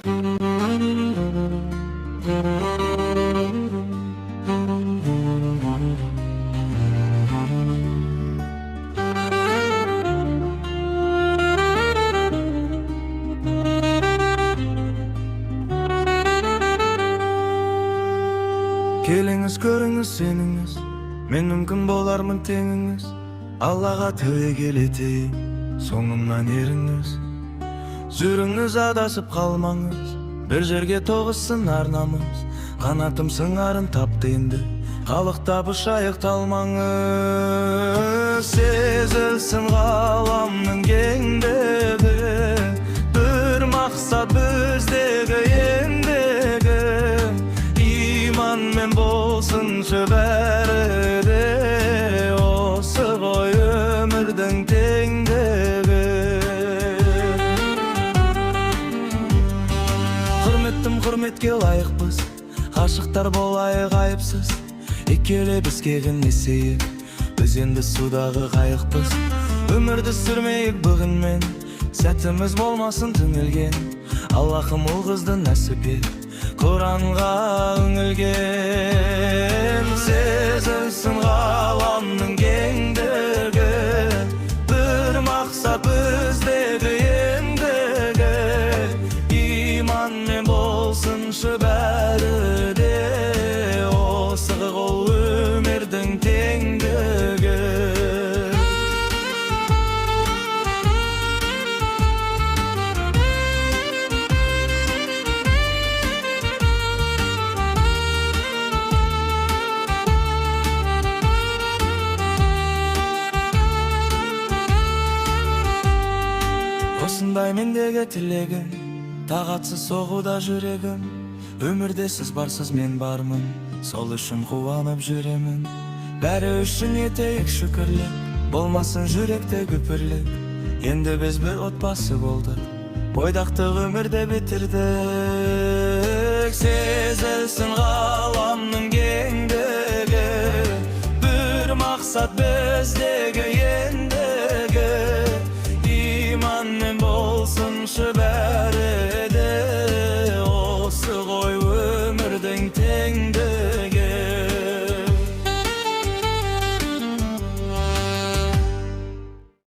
Келіңіз көріңіз сеніңіз, мен мүмкін болармын теңіңіз. Аллаға тәуекел етейін, соңымнан еріңіз. Жүріңіз адасып қалмаңыз, бір жерге тоғыссын арнамыз. Қанатым сыңарын тапты енді, қалықтап ұшайық талмаңыз. Сезілсін ғаламның кеңдігі, бір мақсат біздегі ендігі. Иманмен болсыншы бәрі де, осы ғой өмірдің теңдігі. Құрметтім құрметке лайықпыз, ғашықтар болайық айыпсыз. Екеулі бізге қылмесейік, біз енді судағы қайықпыз. Өмірді сүрмейік бүгінмен, сәтіміз болмасын түңілген. Аллахым ол қызды нәсіп ет, Құранға үңілген. Сезілсін ғаламның кеңдігі, бір мақсат біздегі ендігі. Иманмен болсыншы бәрі де, осы ғой өмірдің теңдігі. Осындай мендегі тілегім, тағатсыз соғуда жүрегім. Өмірде сіз барсыз мен бармын, сол үшін қуанып жүремін. Бәрі үшін етейік шүкірлік, болмасын жүректе күпірлік. Енді біз бір отбасы болдық, бойдақтық өмірде бітірдік. Сезілсін ғаламның кеңдігі, бір мақсат